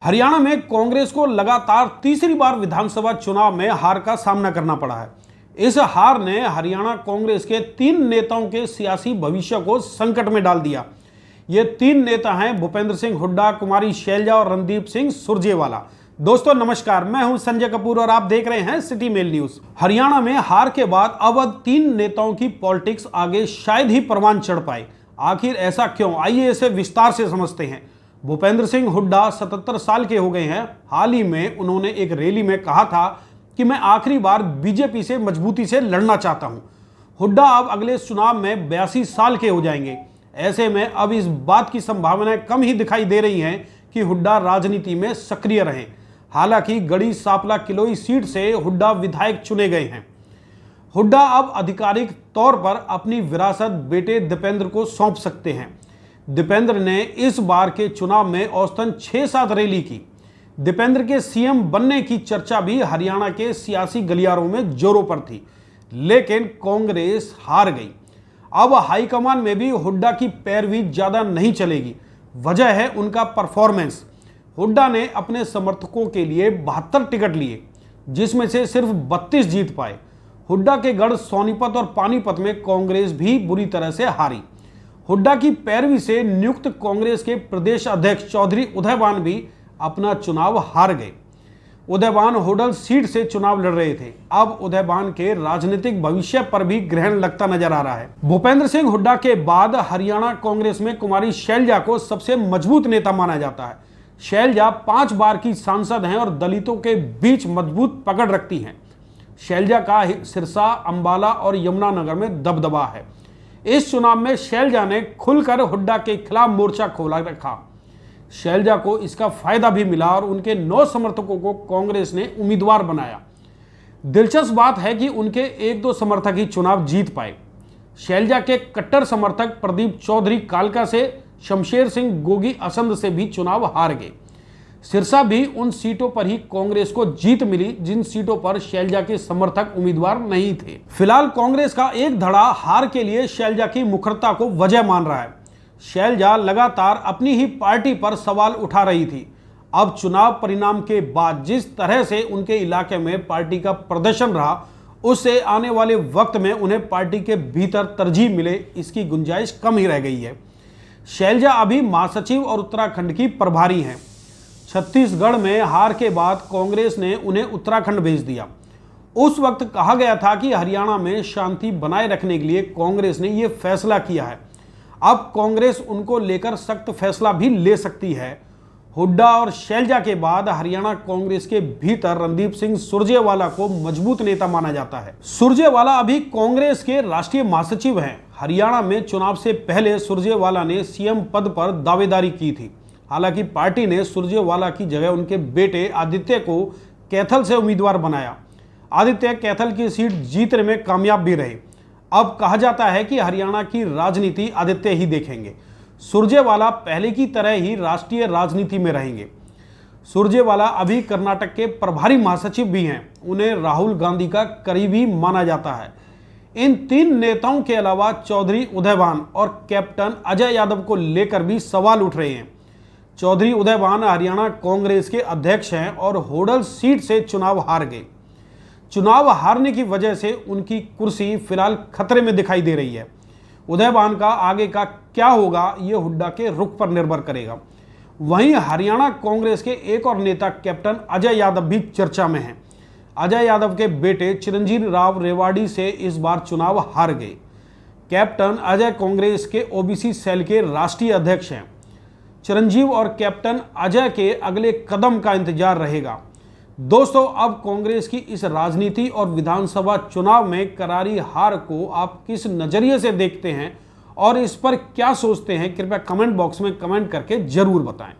हरियाणा में कांग्रेस को लगातार तीसरी बार विधानसभा चुनाव में हार का सामना करना पड़ा है। इस हार ने हरियाणा कांग्रेस के 3 नेताओं के सियासी भविष्य को संकट में डाल दिया। ये 3 नेता हैं भूपेंद्र सिंह हुड्डा, कुमारी शैलजा और रणदीप सिंह सुरजेवाला। दोस्तों नमस्कार, मैं हूं संजय कपूर और आप देख रहे हैं सिटी मेल न्यूज। हरियाणा में हार के बाद अब 3 नेताओं की पॉलिटिक्स आगे शायद ही परवान चढ़ पाए। आखिर ऐसा क्यों, आइए इसे विस्तार से समझते हैं। भूपेंद्र सिंह हुड्डा 77 साल के हो गए हैं। हाल ही में उन्होंने एक रैली में कहा था कि मैं आखिरी बार बीजेपी से मजबूती से लड़ना चाहता हूं। हुड्डा अब अगले चुनाव में 82 साल के हो जाएंगे। ऐसे में अब इस बात की संभावनाएं कम ही दिखाई दे रही हैं कि हुड्डा राजनीति में सक्रिय रहें। हालांकि गढ़ी सांपला किलोई सीट से हुड्डा विधायक चुने गए हैं। हुड्डा अब आधिकारिक तौर पर अपनी विरासत बेटे दीपेंद्र को सौंप सकते हैं। दीपेंद्र ने इस बार के चुनाव में औसतन 6-7 रैली की। दीपेंद्र के सीएम बनने की चर्चा भी हरियाणा के सियासी गलियारों में जोरों पर थी, लेकिन कांग्रेस हार गई। अब हाईकमान में भी हुड्डा की पैरवी ज्यादा नहीं चलेगी। वजह है उनका परफॉर्मेंस। हुड्डा ने अपने समर्थकों के लिए 72 टिकट लिए, जिसमें से सिर्फ 32 जीत पाए। हुड्डा के गढ़ सोनीपत और पानीपत में कांग्रेस भी बुरी तरह से हारी। हुड्डा की पैरवी से नियुक्त कांग्रेस के प्रदेश अध्यक्ष चौधरी उदयभान भी अपना चुनाव हार गए। उदयभान होडल सीट से चुनाव लड़ रहे थे। अब उदयभान के राजनीतिक भविष्य पर भी ग्रहण लगता नजर आ रहा है। भूपेंद्र सिंह हुड्डा के बाद हरियाणा कांग्रेस में कुमारी शैलजा को सबसे मजबूत नेता माना जाता है। शैलजा 5 बार की सांसद हैं और दलितों के बीच मजबूत पकड़ रखती हैं। शैलजा का सिरसा, अंबाला और यमुनानगर में दबदबा है। इस चुनाव में शैलजा ने खुलकर हुड्डा के खिलाफ मोर्चा खोला रखा। शैलजा को इसका फायदा भी मिला और उनके 9 समर्थकों को कांग्रेस ने उम्मीदवार बनाया। दिलचस्प बात है कि उनके 1-2 समर्थक ही चुनाव जीत पाए। शैलजा के कट्टर समर्थक प्रदीप चौधरी कालका से, शमशेर सिंह गोगी असंध से भी चुनाव हार गए। सिरसा भी उन सीटों पर ही कांग्रेस को जीत मिली जिन सीटों पर शैलजा के समर्थक उम्मीदवार नहीं थे। फिलहाल कांग्रेस का एक धड़ा हार के लिए शैलजा की मुखरता को वजह मान रहा है। शैलजा लगातार अपनी ही पार्टी पर सवाल उठा रही थी। अब चुनाव परिणाम के बाद जिस तरह से उनके इलाके में पार्टी का प्रदर्शन रहा, उससे आने वाले वक्त में उन्हें पार्टी के भीतर तरजीह मिले, इसकी गुंजाइश कम ही रह गई है। शैलजा अभी महासचिव और उत्तराखंड की प्रभारी हैं। छत्तीसगढ़ में हार के बाद कांग्रेस ने उन्हें उत्तराखंड भेज दिया। उस वक्त कहा गया था कि हरियाणा में शांति बनाए रखने के लिए कांग्रेस ने यह फैसला किया है। अब कांग्रेस उनको लेकर सख्त फैसला भी ले सकती है। हुड्डा और शैलजा के बाद हरियाणा कांग्रेस के भीतर रणदीप सिंह सुरजेवाला को मजबूत नेता माना जाता है। सुरजेवाला अभी कांग्रेस के राष्ट्रीय महासचिव हैं। हरियाणा में चुनाव से पहले सुरजेवाला ने सीएम पद पर दावेदारी की थी। हालांकि पार्टी ने सुरजेवाला की जगह उनके बेटे आदित्य को कैथल से उम्मीदवार बनाया। आदित्य कैथल की सीट जीतने में कामयाब भी रहे। अब कहा जाता है कि हरियाणा की राजनीति आदित्य ही देखेंगे। सुरजेवाला पहले की तरह ही राष्ट्रीय राजनीति में रहेंगे। सुरजेवाला अभी कर्नाटक के प्रभारी महासचिव भी हैं। उन्हें राहुल गांधी का करीबी माना जाता है। इन 3 नेताओं के अलावा चौधरी उदयभान और कैप्टन अजय यादव को लेकर भी सवाल उठ रहे हैं। चौधरी उदयभान हरियाणा कांग्रेस के अध्यक्ष हैं और होडल सीट से चुनाव हार गए। चुनाव हारने की वजह से उनकी कुर्सी फिलहाल खतरे में दिखाई दे रही है। उदयभान का आगे का क्या होगा, ये हुड्डा के रुख पर निर्भर करेगा। वहीं हरियाणा कांग्रेस के एक और नेता कैप्टन अजय यादव भी चर्चा में हैं। अजय यादव के बेटे चिरंजीव राव रेवाड़ी से इस बार चुनाव हार गए। कैप्टन अजय कांग्रेस के ओबीसी सेल के राष्ट्रीय अध्यक्ष हैं। चिरंजीव और कैप्टन अजय के अगले कदम का इंतजार रहेगा। दोस्तों, अब कांग्रेस की इस राजनीति और विधानसभा चुनाव में करारी हार को आप किस नजरिए से देखते हैं और इस पर क्या सोचते हैं, कृपया कमेंट बॉक्स में कमेंट करके जरूर बताएं।